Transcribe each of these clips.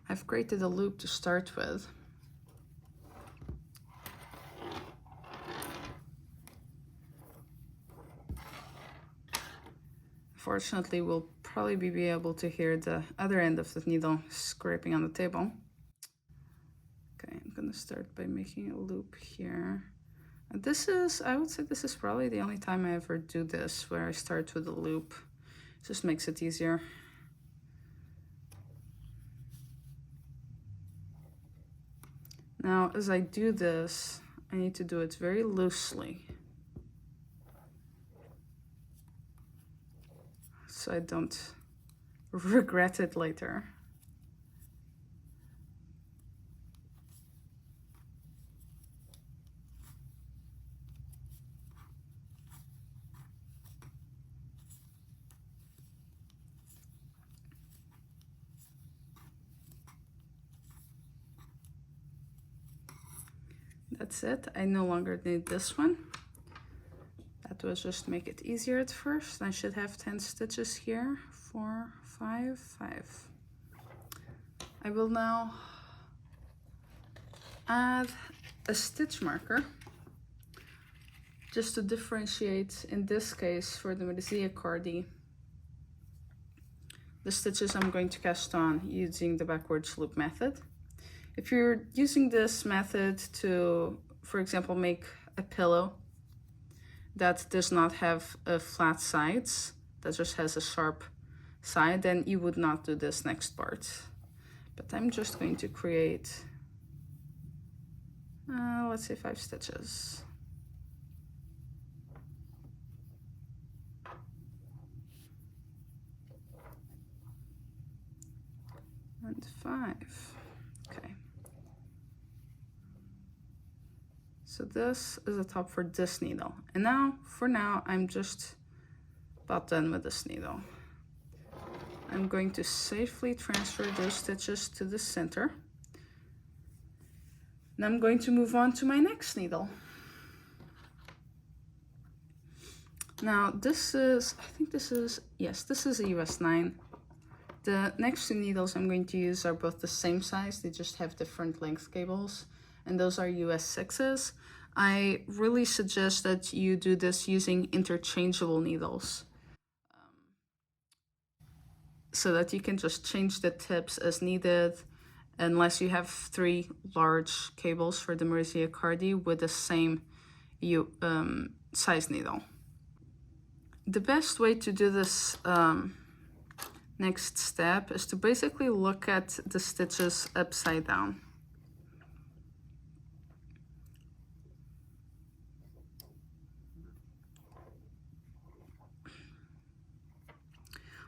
I've created a loop to start with. Fortunately, we'll probably be able to hear the other end of the needle scraping on the table. Okay, I'm gonna start by making a loop here. And this is, I would say this is probably the only time I ever do this, where I start with a loop. It just makes it easier. Now, as I do this, I need to do it very loosely, so I don't regret it later. That's it. I no longer need this one. That was just to make it easier at first. I should have 10 stitches here. 4, 5, 5. I will now add a stitch marker just to differentiate, in this case for the Merzia cardi, the stitches I'm going to cast on using the backwards loop method. If you're using this method to, for example, make a pillow that does not have a flat sides, that just has a sharp side, then you would not do this next part. But I'm just going to create, let's say 5 stitches. And 5. Okay. So this is the top for this needle. And now, for now, I'm just about done with this needle. I'm going to safely transfer those stitches to the center. And I'm going to move on to my next needle. Now this is, I think this is, yes, this is a US 9. The next 2 needles I'm going to use are both the same size, they just have different length cables, and those are US 6s. I really suggest that you do this using interchangeable needles, so that you can just change the tips as needed, unless you have 3 large cables for the Merzia cardi with the same size needle. The best way to do this next step is to basically look at the stitches upside down.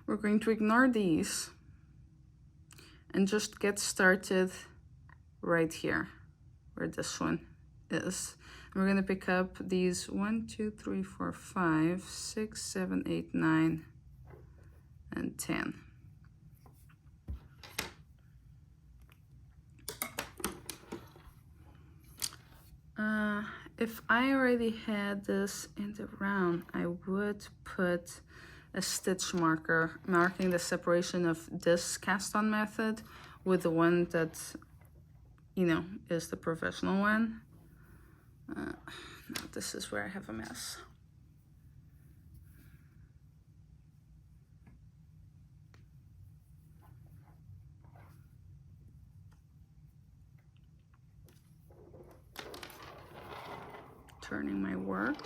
We're going to ignore these and just get started right here where this one is. And we're going to pick up these 1, 2, 3, 4, 5, 6, 7, 8, 9, and 10. If I already had this in the round, I would put a stitch marker marking the separation of this cast on method with the one that, you know, is the professional one. Now this is where I have a mess. Turning my work.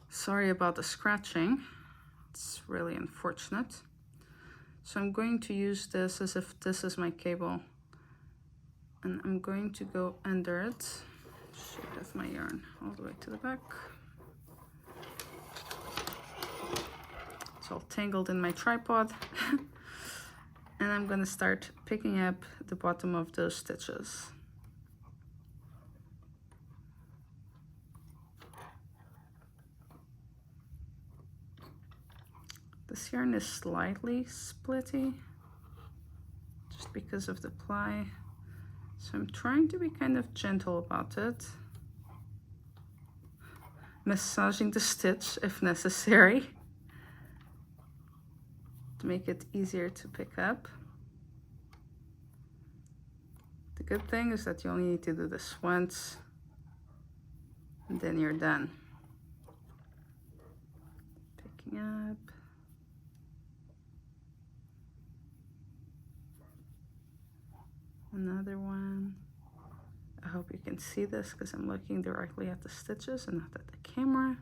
Sorry about the scratching, it's really unfortunate. So I'm going to use this as if this is my cable, and I'm going to go under it. Should have my yarn all the way to the back. It's all tangled in my tripod. And I'm going to start picking up the bottom of those stitches. This yarn is slightly splitty, just because of the ply. So I'm trying to be kind of gentle about it. Massaging the stitch if necessary. to make it easier to pick up. The good thing is that you only need to do this once, and then you're done. Picking up. Another one. I hope you can see this because I'm looking directly at the stitches and not at the camera.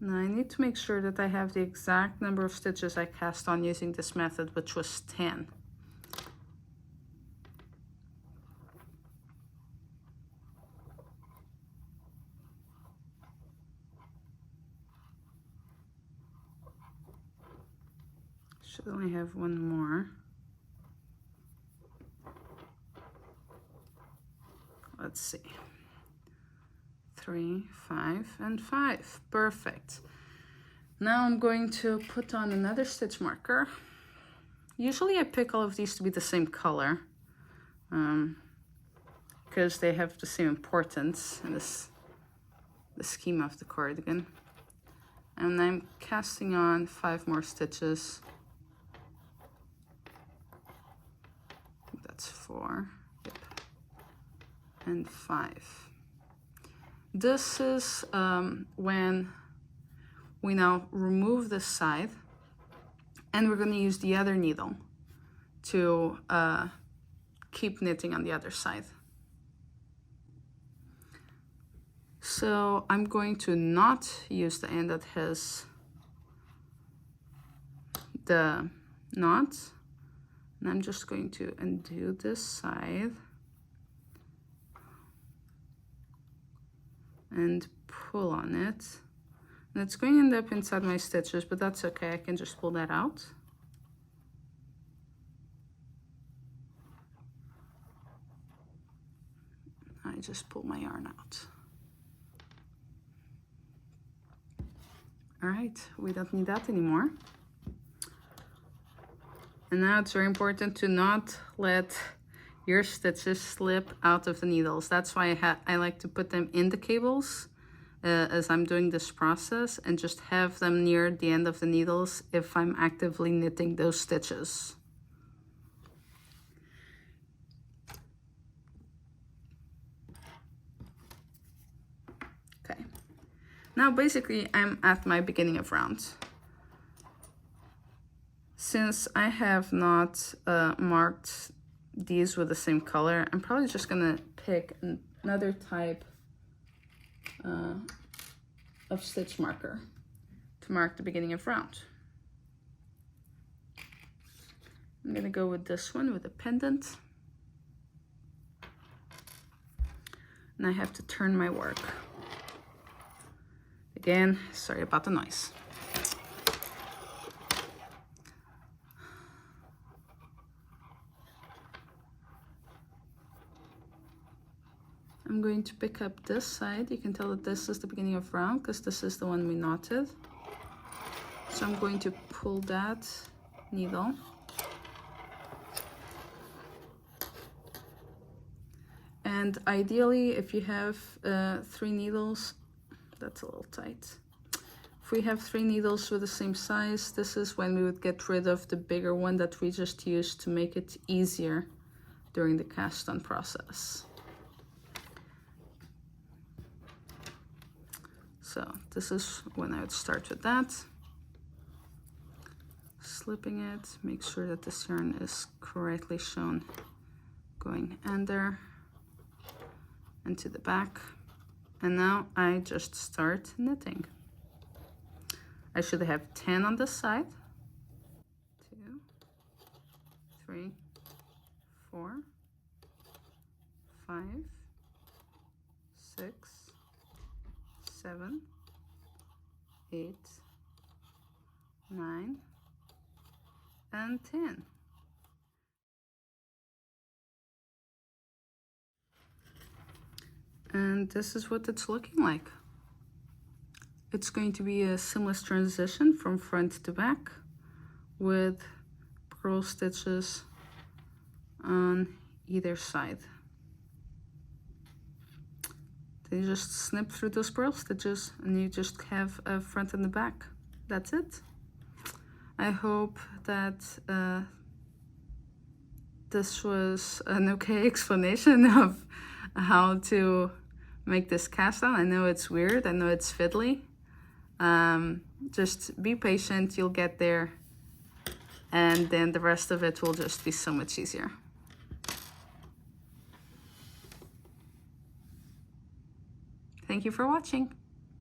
Now I need to make sure that I have the exact number of stitches I cast on using this method, which was 10. Should only have one more. Let's see. 3, 5, and 5. Perfect. Now I'm going to put on another stitch marker. Usually I pick all of these to be the same color because they have the same importance in the scheme of the cardigan. And I'm casting on 5 more stitches. That's 4. Yep. And 5. This is when we now remove this side, and we're going to use the other needle to keep knitting on the other side. So I'm going to not use the end that has the knot, and I'm just going to undo this side and pull on it. And it's going to end up inside my stitches, but that's okay. I can just pull that out. I just pull my yarn out. All right, we don't need that anymore. And now it's very important to not let your stitches slip out of the needles. That's why I like to put them in the cables as I'm doing this process, and just have them near the end of the needles if I'm actively knitting those stitches. Okay, now basically I'm at my beginning of round. Since I have not marked these with the same color, I'm probably just gonna pick another type of stitch marker to mark the beginning of round. I'm gonna go with this one with a pendant. And I have to turn my work. Again, sorry about the noise. I'm going to pick up this side. You can tell that this is the beginning of round because this is the one we knotted. So I'm going to pull that needle. And ideally, if you have 3 needles, that's a little tight. If we have 3 needles with the same size, this is when we would get rid of the bigger one that we just used to make it easier during the cast on process. So this is when I would start with that. Slipping it, make sure that this yarn is correctly shown going under and to the back. And now I just start knitting. I should have 10 on this side. 2, 3, 4, 5, 6, 7, 8, 9, and 10. And this is what it's looking like. It's going to be a seamless transition from front to back with purl stitches on either side. Then you just snip through those purl stitches and you just have a front and the back. That's it. I hope that this was an okay explanation of how to make this cast on. I know it's weird, I know it's fiddly. Just be patient, you'll get there. And then the rest of it will just be so much easier. Thank you for watching.